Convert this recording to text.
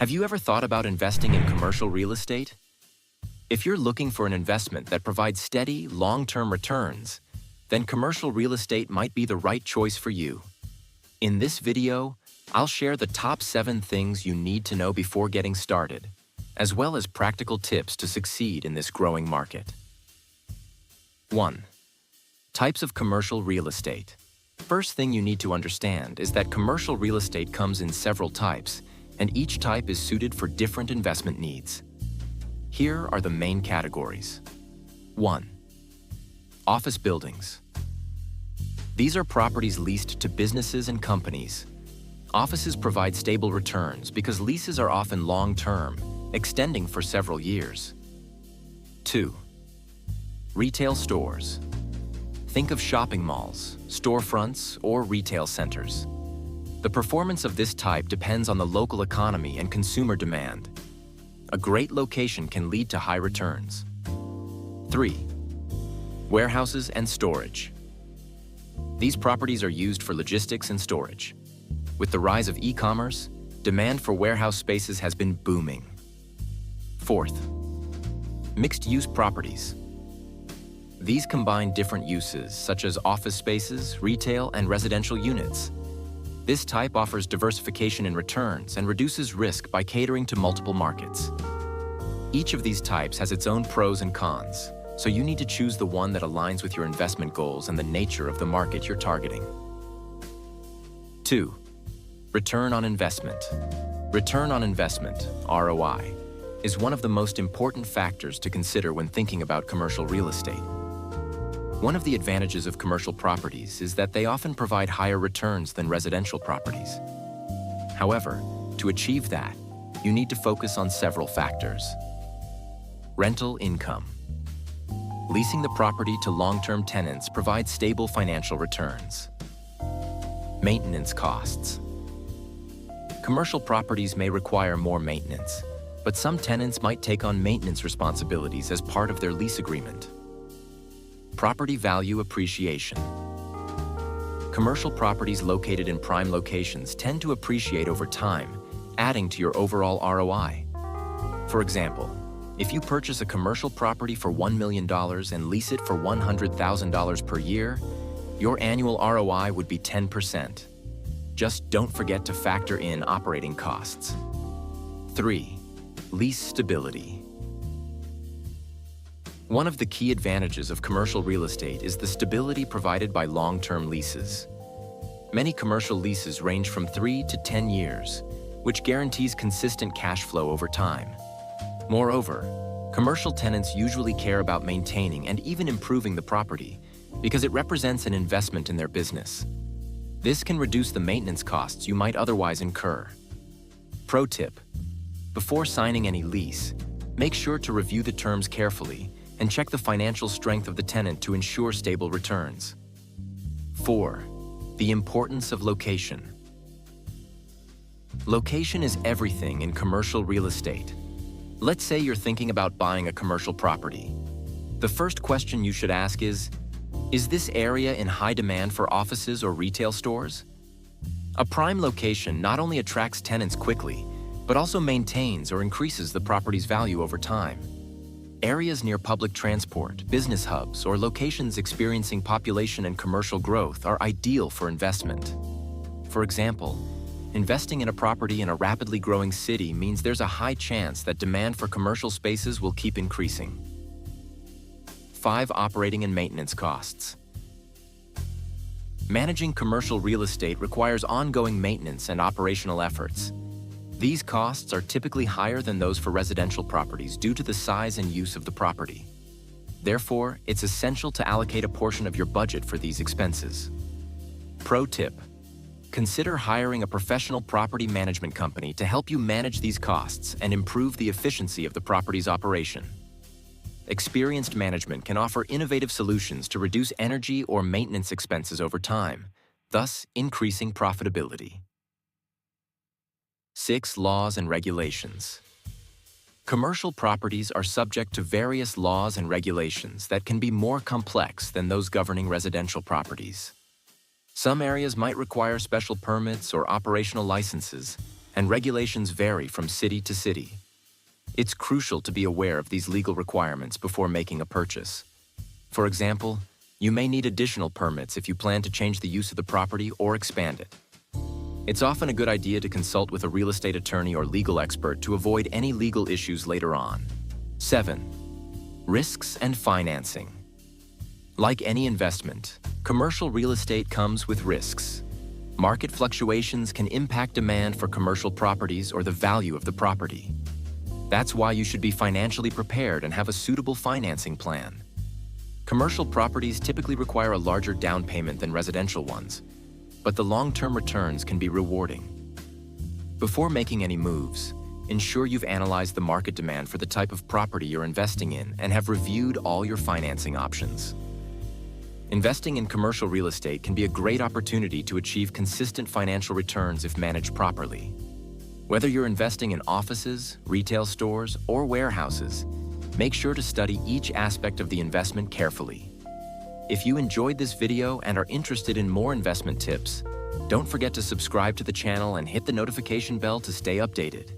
Have you ever thought about investing in commercial real estate? If you're looking for an investment that provides steady, long-term returns, then commercial real estate might be the right choice for you. In this video, I'll share the top 7 things you need to know before getting started, as well as practical tips to succeed in this growing market. 1. Types of commercial real estate. First thing you need to understand is that commercial real estate comes in several types, and each type is suited for different investment needs. Here are the main categories. 1. Office buildings. These are properties leased to businesses and companies. Offices provide stable returns because leases are often long-term, extending for several years. 2. Retail stores. Think of shopping malls, storefronts, or retail centers. The performance of this type depends on the local economy and consumer demand. A great location can lead to high returns. 3. Warehouses and storage. These properties are used for logistics and storage. With the rise of e-commerce, demand for warehouse spaces has been booming. 4th, mixed-use properties. These combine different uses, such as office spaces, retail, and residential units. This type offers diversification in returns and reduces risk by catering to multiple markets. Each of these types has its own pros and cons, so you need to choose the one that aligns with your investment goals and the nature of the market you're targeting. 2. Return on investment. Return on investment, ROI, is one of the most important factors to consider when thinking about commercial real estate. One of the advantages of commercial properties is that they often provide higher returns than residential properties. However, to achieve that, you need to focus on several factors. Rental income. Leasing the property to long-term tenants provides stable financial returns. Maintenance costs. Commercial properties may require more maintenance, but some tenants might take on maintenance responsibilities as part of their lease agreement. Property value appreciation. Commercial properties located in prime locations tend to appreciate over time, adding to your overall ROI. For example, if you purchase a commercial property for $1 million and lease it for $100,000 per year, your annual ROI would be 10%. Just don't forget to factor in operating costs. 3. Lease stability. One of the key advantages of commercial real estate is the stability provided by long-term leases. Many commercial leases range from 3 to 10 years, which guarantees consistent cash flow over time. Moreover, commercial tenants usually care about maintaining and even improving the property because it represents an investment in their business. This can reduce the maintenance costs you might otherwise incur. Pro tip: before signing any lease, make sure to review the terms carefully and check the financial strength of the tenant to ensure stable returns. 4. The importance of location. Location is everything in commercial real estate. Let's say you're thinking about buying a commercial property. The first question you should ask is this area in high demand for offices or retail stores? A prime location not only attracts tenants quickly, but also maintains or increases the property's value over time. Areas near public transport, business hubs, or locations experiencing population and commercial growth are ideal for investment. For example, investing in a property in a rapidly growing city means there's a high chance that demand for commercial spaces will keep increasing. 5. Operating and maintenance costs. Managing commercial real estate requires ongoing maintenance and operational efforts. These costs are typically higher than those for residential properties due to the size and use of the property. Therefore, it's essential to allocate a portion of your budget for these expenses. Pro tip: consider hiring a professional property management company to help you manage these costs and improve the efficiency of the property's operation. Experienced management can offer innovative solutions to reduce energy or maintenance expenses over time, thus increasing profitability. 6. Laws and regulations. Commercial properties are subject to various laws and regulations that can be more complex than those governing residential properties. Some areas might require special permits or operational licenses, and regulations vary from city to city. It's crucial to be aware of these legal requirements before making a purchase. For example, you may need additional permits if you plan to change the use of the property or expand it. It's often a good idea to consult with a real estate attorney or legal expert to avoid any legal issues later on. 7. Risks and financing. Like any investment, commercial real estate comes with risks. Market fluctuations can impact demand for commercial properties or the value of the property. That's why you should be financially prepared and have a suitable financing plan. Commercial properties typically require a larger down payment than residential ones, but the long-term returns can be rewarding. Before making any moves, ensure you've analyzed the market demand for the type of property you're investing in and have reviewed all your financing options. Investing in commercial real estate can be a great opportunity to achieve consistent financial returns if managed properly. Whether you're investing in offices, retail stores, or warehouses, make sure to study each aspect of the investment carefully. If you enjoyed this video and are interested in more investment tips, don't forget to subscribe to the channel and hit the notification bell to stay updated.